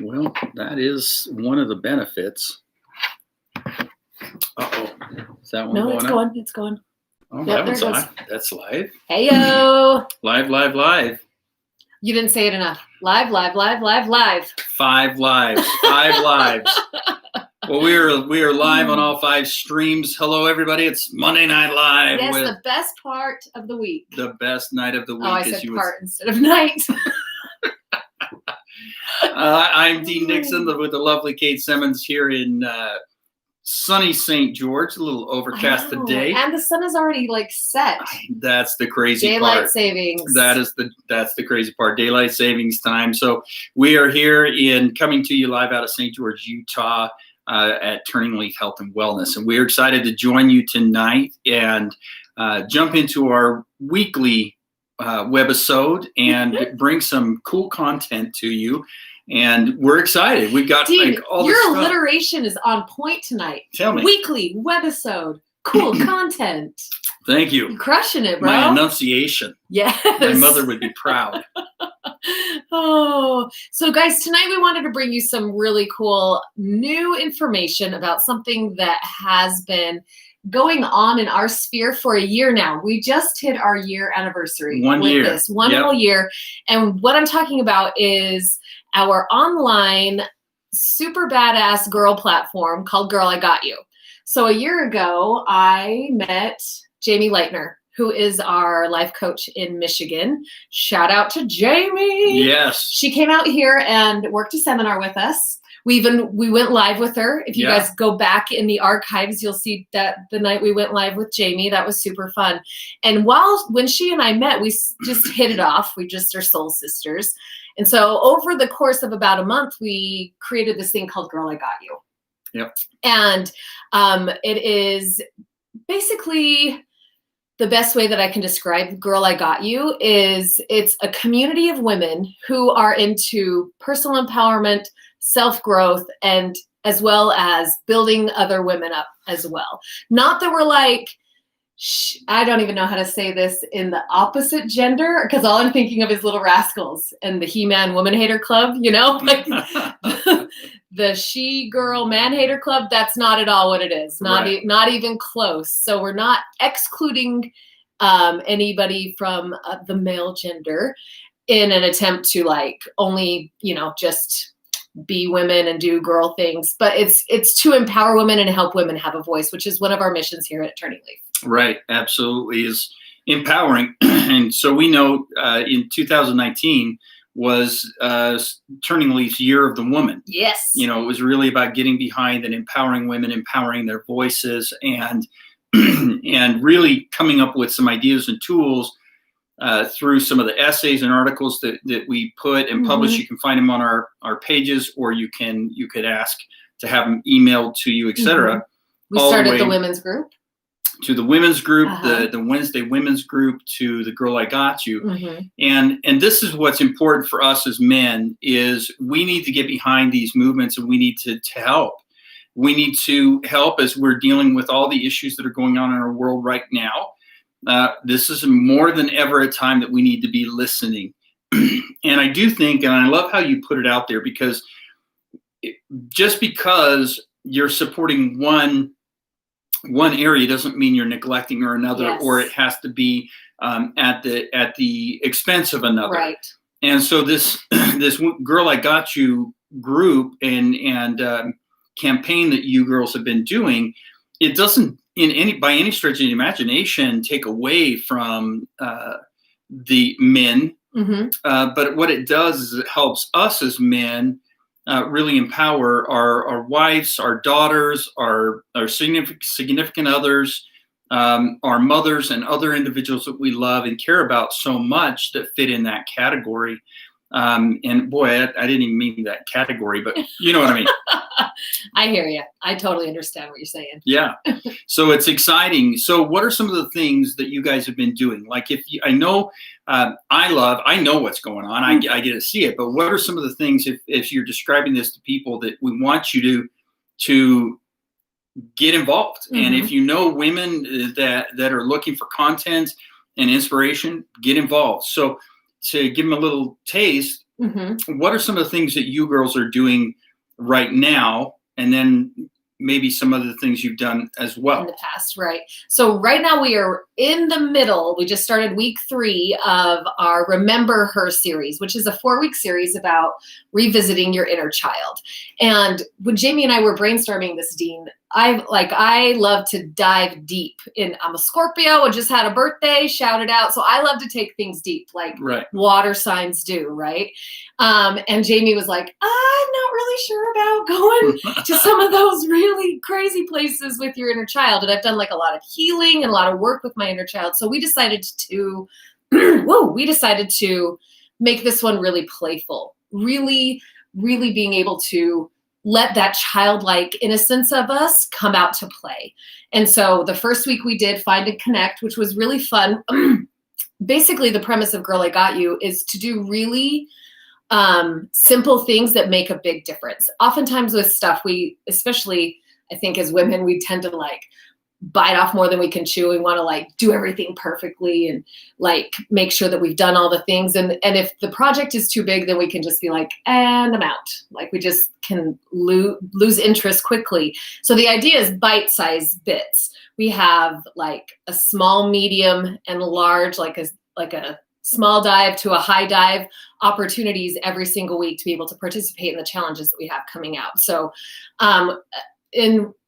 Well, that is one of the benefits. Uh-oh. Is that one No, going it's up? going. It's going. Oh, Yep, that there one's it goes. live. That's live. Heyo. Live. You didn't say it enough. Live. 5 lives. 5 lives. Well, we are live on all 5 streams. Hello, everybody. It's Monday Night Live. Yes, with the best part of the week. the best night of the week. Oh, I said part instead of night. I'm Dean Nixon with the lovely Kate Simmons here in sunny St. George. A little overcast today, and the sun is already set. That's the crazy Daylight part. savings. That's the crazy part. Daylight savings time. So we are here coming to you live out of St. George, Utah, at TurningLeaf Health and Wellness, and we're excited to join you tonight and jump into our weekly webisode and bring some cool content to you. And we're excited. We've got Dean, all this your stuff. Alliteration is on point tonight. Tell me. Weekly webisode, cool content. Thank you. You're crushing it, bro. My enunciation. Yes. My mother would be proud. Oh, so guys, tonight we wanted to bring you some really cool new information about something that has been going on in our sphere for a year now. We just hit our year anniversary. One year. This one whole year. And what I'm talking about is our online super badass girl platform called Girl I Got You. So a year ago, I met Jamie Leitner, who is our life coach in Michigan. Shout out to Jamie. Yes. She came out here and worked a seminar with us. We went live with her. If you guys go back in the archives, you'll see that the night we went live with Jamie, that was super fun. And when she and I met, we just hit it off. We just are soul sisters. And so over the course of about a month, we created this thing called Girl I Got You. Yep. And it is basically the best way that I can describe Girl I Got You is it's a community of women who are into personal empowerment, self-growth, and as well as building other women up as well. Not that we're I don't even know how to say this in the opposite gender, because all I'm thinking of is Little Rascals and the He-Man Woman Hater Club, the She-Girl Man Hater Club. That's not at all what it is. Not even close. So we're not excluding anybody from the male gender in an attempt to only, just be women and do girl things, but it's to empower women and help women have a voice, which is one of our missions here at TurningLeaf. Right, absolutely, is empowering. And so we know in 2019 was TurningLeaf's Year of the Woman. Yes. It was really about getting behind and empowering women, empowering their voices, and and really coming up with some ideas and tools through some of the essays and articles that we put and publish. You can find them on our pages, or you could ask to have them emailed to you, etc. We started the women's group. To the women's group, the Wednesday women's group, to the Girl I Got You. And this is what's important for us as men, is we need to get behind these movements, and we need to help. We need to help as we're dealing with all the issues that are going on in our world right now. This is more than ever a time that we need to be listening. And I do think, and I love how you put it out there, because just because you're supporting one area doesn't mean you're neglecting or another, or it has to be at the expense of another. Right. And so this Girl I Got You group and campaign that you girls have been doing, it doesn't by any stretch of the imagination take away from the men, but what it does is it helps us as men really empower our wives, our daughters, our significant others, our mothers, and other individuals that we love and care about so much that fit in that category. And boy, I didn't even mean that category, but you know what I mean. I hear you. I totally understand what you're saying. Yeah. So it's exciting. So what are some of the things that you guys have been doing? I know what's going on. I get to see it, but what are some of the things, if you're describing this to people, that we want you to get involved? And if you know women that are looking for content and inspiration, get involved. So to give them a little taste, what are some of the things that you girls are doing right now? And then maybe some other things you've done as well in the past, right? So right now we are in the middle. We just started week 3 of our Remember Her series, which is a 4-week series about revisiting your inner child. And when Jamie and I were brainstorming this, Dean, I love to dive deep in. I'm a Scorpio and just had a birthday, shout it out. So I love to take things deep, like water signs do, right? And Jamie was like, I'm not really sure about going to some of those really crazy places with your inner child. And I've done like a lot of healing and a lot of work with my inner child. So we decided to, make this one really playful, really, really being able to let that childlike innocence of us come out to play. And so the first week we did Find and Connect, which was really fun. Basically, the premise of Girl, I Got You is to do really simple things that make a big difference. Oftentimes with stuff, we, especially I think as women, we tend to like bite off more than we can chew. We want to like do everything perfectly and like make sure that we've done all the things. And if the project is too big, then we can just be like, and I'm out. Like we just can lose interest quickly. So the idea is bite-sized bits. We have like a small, medium, and large, like a small dive to a high dive opportunities every single week to be able to participate in the challenges that we have coming out. So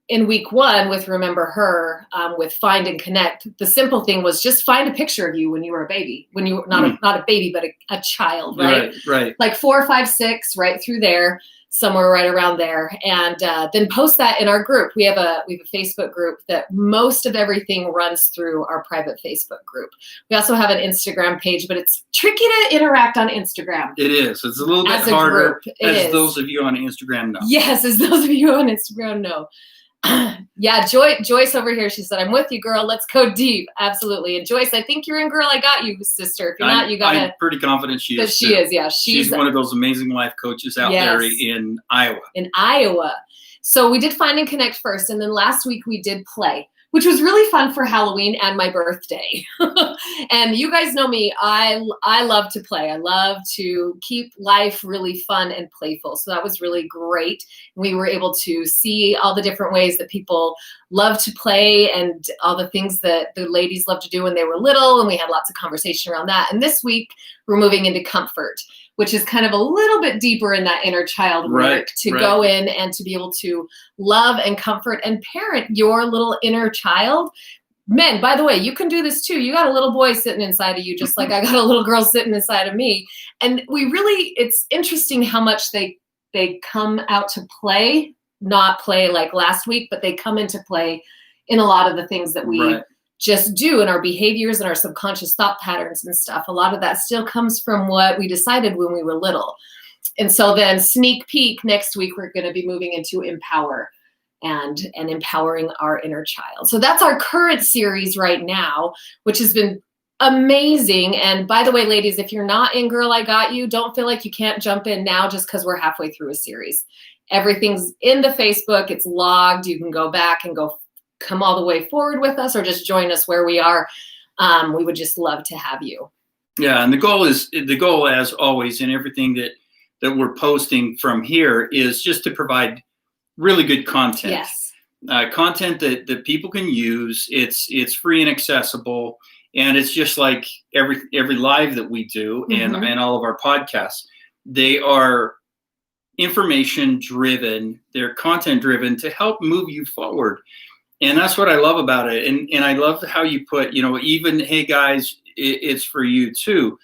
in week 1 with Remember Her, with Find and Connect, the simple thing was just find a picture of you when you were a baby, when you were not a baby, but a child, right? Right. Like 4, 5, 6, right through there, somewhere right around there. And then post that in our group. We have a Facebook group that most of everything runs through our private Facebook group. We also have an Instagram page, but it's tricky to interact on Instagram. It is. It's a little bit harder, as those of you on Instagram know. Yes, as those of you on Instagram know. Yeah, Joyce over here, she said, I'm with you, girl. Let's go deep. Absolutely. And Joyce, I think you're in Girl, I Got You, sister. If you're not, you gotta. I'm pretty confident she is. She is, yeah. She's one of those amazing life coaches out there in Iowa. In Iowa. So we did Find and Connect first, and then last week we did Play, which was really fun for Halloween and my birthday. And you guys know me, I love to play. I love to keep life really fun and playful. So that was really great. We were able to see all the different ways that people love to play and all the things that the ladies loved to do when they were little. And we had lots of conversation around that. And this week we're moving into Comfort, which is kind of a little bit deeper in that inner child work to go in and to be able to love and comfort and parent your little inner child. Men, by the way, you can do this too. You got a little boy sitting inside of you, just like I got a little girl sitting inside of me. And it's interesting how much they come out to play, not play like last week, but they come into play in a lot of the things that we just do in our behaviors and our subconscious thought patterns and stuff. A lot of that still comes from what we decided when we were little. And so then sneak peek, next week, we're going to be moving into Empower and empowering our inner child. So that's our current series right now, which has been amazing. And by the way, ladies, if you're not in Girl, I Got You, don't feel like you can't jump in now just because we're halfway through a series. Everything's in the Facebook. It's logged. You can go back and come all the way forward with us or just join us where we are. We would just love to have you. Yeah. And the goal as always in everything that we're posting from here is just to provide really good content. Yes. Content that people can use. It's free and accessible. And it's just like every live that we do and all of our podcasts. They are information driven. They're content driven to help move you forward. And that's what I love about it. And I love how you put, even, hey guys, it's for you too.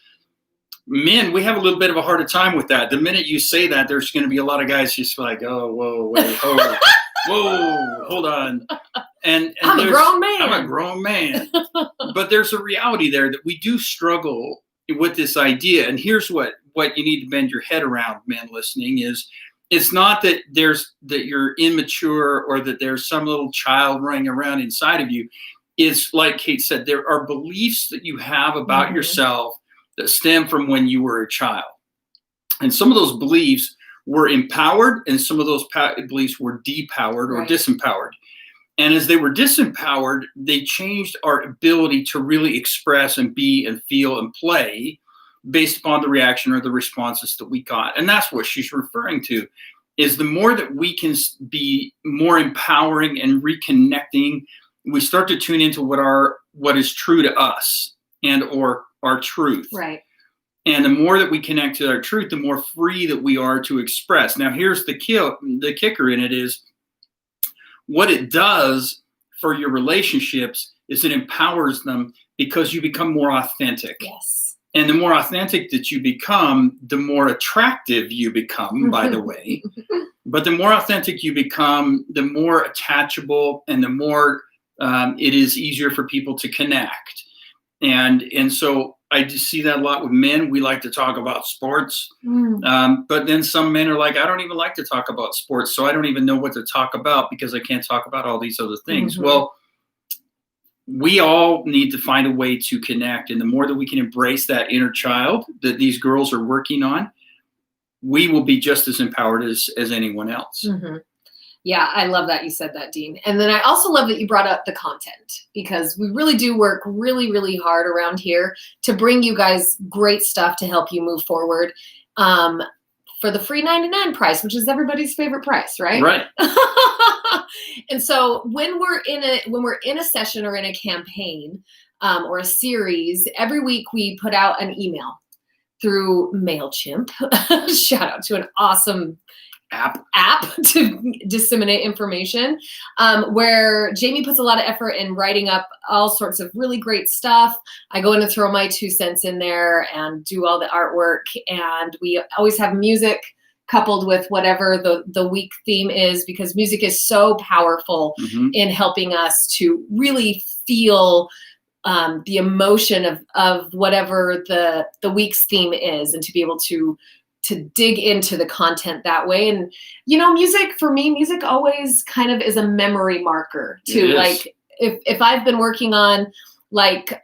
Men, we have a little bit of a harder time with that. The minute you say that, there's going to be a lot of guys just like, oh, whoa, wait, whoa, hold on. And I'm a grown man. I'm a grown man. But there's a reality there that we do struggle with this idea. And here's what you need to bend your head around, men listening, is it's not that you're immature or that there's some little child running around inside of you. It's like Kate said, there are beliefs that you have about yourself that stem from when you were a child. And some of those beliefs were empowered and some of those beliefs were depowered or disempowered. And as they were disempowered, they changed our ability to really express and be and feel and play based upon the reaction or the responses that we got. And that's what she's referring to, is the more that we can be more empowering and reconnecting, we start to tune into what is true to us and or our truth. Right. And the more that we connect to our truth, the more free that we are to express. Now, here's the kicker in it is, what it does for your relationships is it empowers them because you become more authentic. Yes. And the more authentic that you become, the more attractive you become, by the way. But the more authentic you become, the more attachable and the more it is easier for people to connect. And so I just see that a lot with men. We like to talk about sports, but then some men are like, I don't even like to talk about sports, so I don't even know what to talk about because I can't talk about all these other things. Mm-hmm. Well, we all need to find a way to connect. And the more that we can embrace that inner child that these girls are working on, we will be just as empowered as anyone else. Mm-hmm. Yeah, I love that you said that, Dean. And then I also love that you brought up the content, because we really do work really, really hard around here to bring you guys great stuff to help you move forward for the free 99 price, which is everybody's favorite price, right? Right. And so when we're in a session or in a campaign or a series, every week we put out an email through MailChimp. Shout out to an awesome app to disseminate information, where Jamie puts a lot of effort in writing up all sorts of really great stuff. I go in and throw my 2 cents in there and do all the artwork, and we always have music coupled with whatever the week theme is, because music is so powerful in helping us to really feel the emotion of whatever the week's theme is, and to be able to dig into the content that way. And, music, for me, music always kind of is a memory marker too. Like if I've been working on, like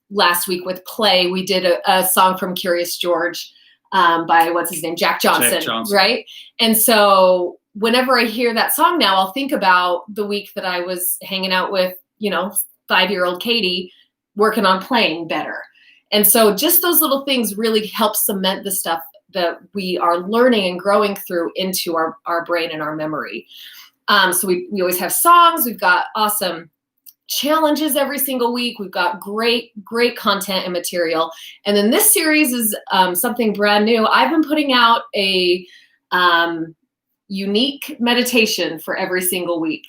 last week with Play, we did a song from Curious George by, what's his name? Jack Johnson. Right? And so whenever I hear that song now, I'll think about the week that I was hanging out with, 5-year-old Katie working on Playing Better. And so just those little things really help cement the stuff that we are learning and growing through into our brain and our memory. So we always have songs. We've got awesome challenges every single week. We've got great content and material. And then this series is something brand new. I've been putting out a unique meditation for every single week.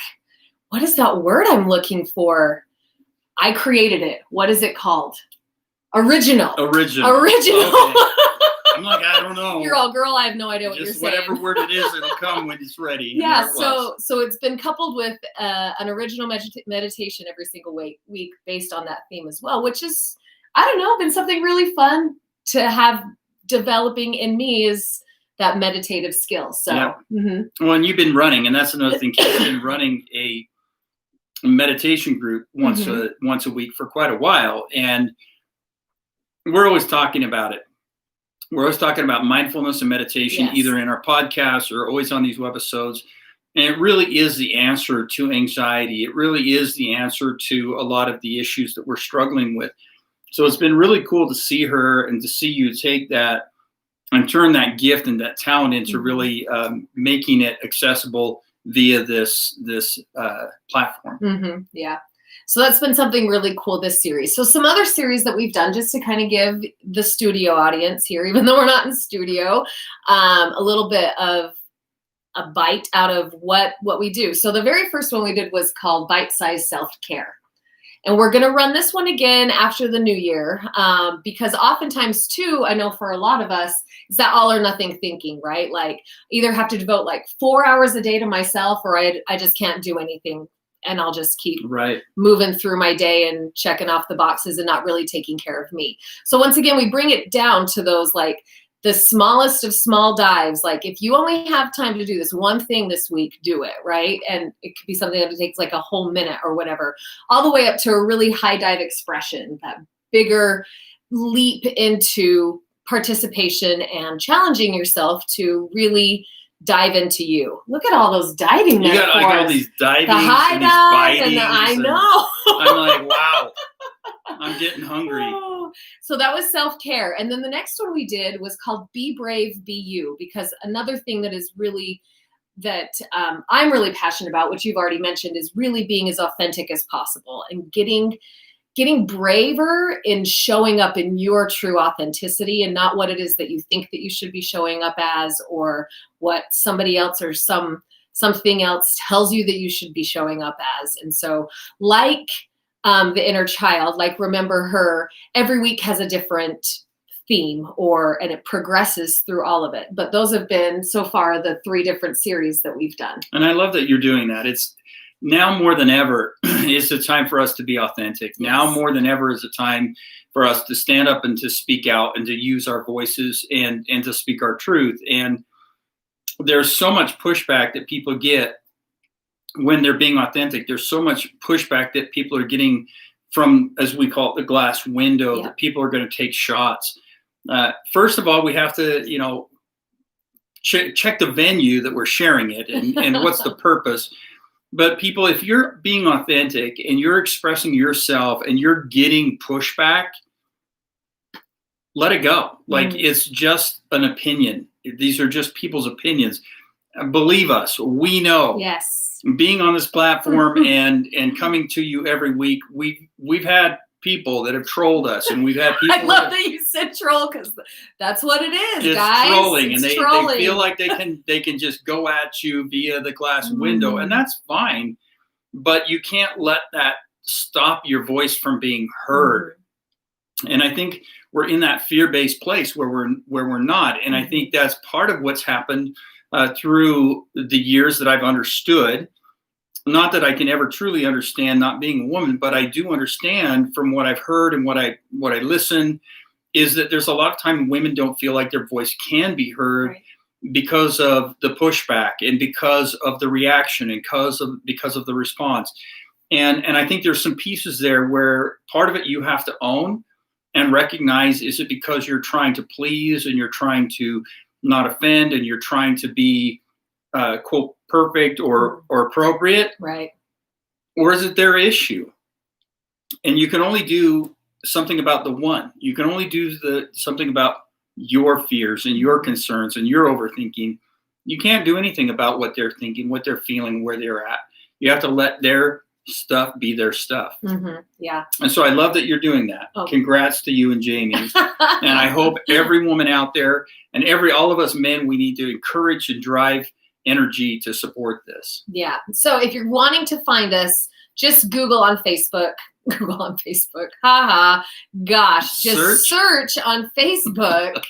What is that word I'm looking for? I created it. What is it called? Original. Okay. I'm like, I don't know. You're all, girl, I have no idea what you're saying. Whatever word it is, it'll come when it's ready. Yeah, so it's been coupled with an original meditation every single week based on that theme as well, which is, I don't know, been something really fun to have developing in me, is that meditative skill. So, yeah. Well, and you've been running, and that's another thing. You've been running a meditation group once a week for quite a while, and we're always talking about it. We're always talking about mindfulness and meditation, either in our podcast or always on these webisodes. And it really is the answer to anxiety. It really is the answer to a lot of the issues that we're struggling with. So it's been really cool to see her and to see you take that and turn that gift and that talent into really making it accessible via this platform. Yeah. So that's been something really cool this series. So some other series that we've done, just to kind of give the studio audience here, even though we're not in studio, a little bit of a bite out of what we do. So the very first one we did was called Bite-Sized Self-Care. And we're going to run this one again after the new year, because oftentimes too, I know for a lot of us, it's that all or nothing thinking, right? Like either have to devote like 4 hours a day to myself, or I just can't do anything. And I'll just keep moving through my day and checking off the boxes and not really taking care of me. So once again, we bring it down to those, like the smallest of small dives. Like if you only have time to do this one thing this week, do it, right? And it could be something that takes like a whole minute or whatever, all the way up to a really high dive expression, that bigger leap into participation and challenging yourself to really dive into you. Look at all those diving metaphors. You got like all these diving, the high and dive, these and I know. I'm like, wow. I'm getting hungry. Oh, so that was self-care. And then the next one we did was called Be Brave, Be You, because another thing that is really that I'm really passionate about, which you've already mentioned, is really being as authentic as possible and getting braver in showing up in your true authenticity and not what it is that you think that you should be showing up as, or what somebody else or something else tells you that you should be showing up as. And so like the inner child, like Remember Her, every week has a different theme and it progresses through all of it. But those have been so far the 3 different series that we've done. And I love that you're doing that. It's now more than ever is the time for us to be authentic. Yes. Now more than ever is the time for us to stand up and to speak out and to use our voices and to speak our truth. And there's so much pushback that people get when they're being authentic. There's so much pushback that people are getting from, as we call it, the glass window. Yeah. That people are going to take shots. First of all, we have to, check the venue that we're sharing it and what's the purpose. But people, if you're being authentic and you're expressing yourself and you're getting pushback, let it go. Like, it's just an opinion. These are just people's opinions. Believe us, we know. Yes. Being on this platform and coming to you every week, we've had people that have trolled us, and we've had people. I love that you said troll, because that's what it is, it's guys. Trolling, it's and trolling. They feel like they can just go at you via the glass window, and that's fine. But you can't let that stop your voice from being heard. And I think we're in that fear-based place where we're not. And I think that's part of what's happened through the years that I've understood. Not that I can ever truly understand, not being a woman, but I do understand from what I've heard and what I listen, is that there's a lot of time women don't feel like their voice can be heard. Right. Because of the pushback and because of the reaction and because of the response. And I think there's some pieces there where part of it you have to own and recognize, is it because you're trying to please and you're trying to not offend and you're trying to be quote perfect or appropriate, right? Or is it their issue? And you can only do something about the one. You can only do something about your fears and your concerns and your overthinking. You can't do anything about what they're thinking, what they're feeling, where they're at. You have to let their stuff be their stuff. Yeah. And so I love that you're doing that. Oh. Congrats to you and Jamie. And I hope every woman out there and all of us men, we need to encourage and drive energy to support this. Yeah. So if you're wanting to find us, just Google on Facebook. Haha. Gosh, just search on Facebook.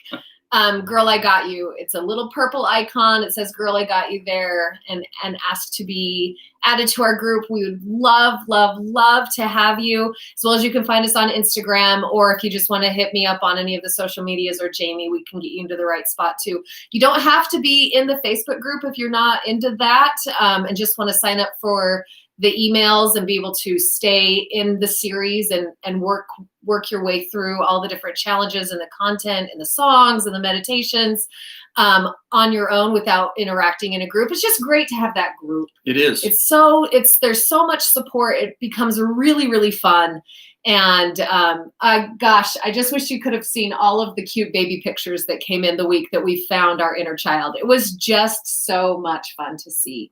Girl, I Got You. It's a little purple icon. It says Girl, I Got You there, and ask to be added to our group. We would love, love, love to have you, as well as you can find us on Instagram, or if you just want to hit me up on any of the social medias, or Jamie, we can get you into the right spot too. You don't have to be in the Facebook group if you're not into that, and just want to sign up for the emails and be able to stay in the series and work your way through all the different challenges and the content and the songs and the meditations on your own without interacting in a group. It's just great to have that group. It is. There's so much support. It becomes really, really fun. And gosh, I just wish you could have seen all of the cute baby pictures that came in the week that we found our inner child. It was just so much fun to see.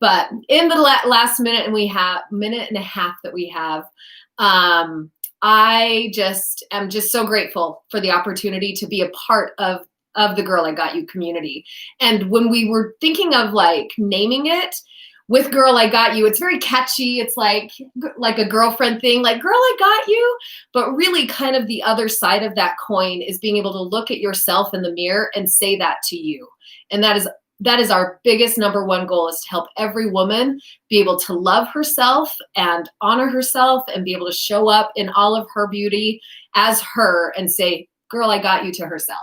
But in the last minute and a half that we have, I just am so grateful for the opportunity to be a part of the Girl, I Got You community. And when we were thinking of naming it with Girl, I Got You, it's very catchy. It's like a girlfriend thing, like Girl, I Got You. But really kind of the other side of that coin is being able to look at yourself in the mirror and say that to you. And that is our biggest number one goal, is to help every woman be able to love herself and honor herself and be able to show up in all of her beauty as her and say, Girl, I Got You to herself.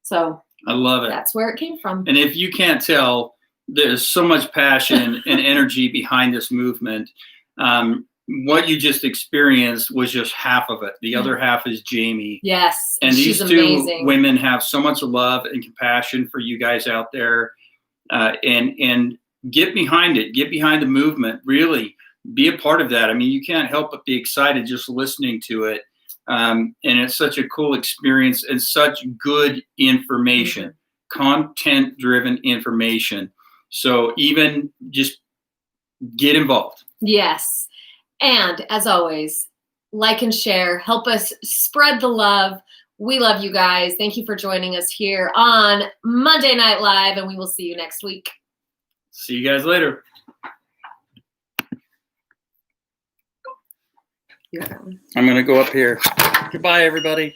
So I love it. That's where it came from. And if you can't tell, there's so much passion and energy behind this movement. What you just experienced was just half of it. The other half is Jamie. Yes. And she's these two amazing. Women have so much love and compassion for you guys out there. And get behind it. Get behind the movement. Really be a part of that. I mean, you can't help but be excited just listening to it. And it's such a cool experience and such good information, content-driven information. So even just get involved. Yes. And as always, like and share, help us spread the love. We love you guys. Thank you for joining us here on Monday Night Live, and we will see you next week. See you guys later. You got that one. I'm going to go up here. Goodbye, everybody.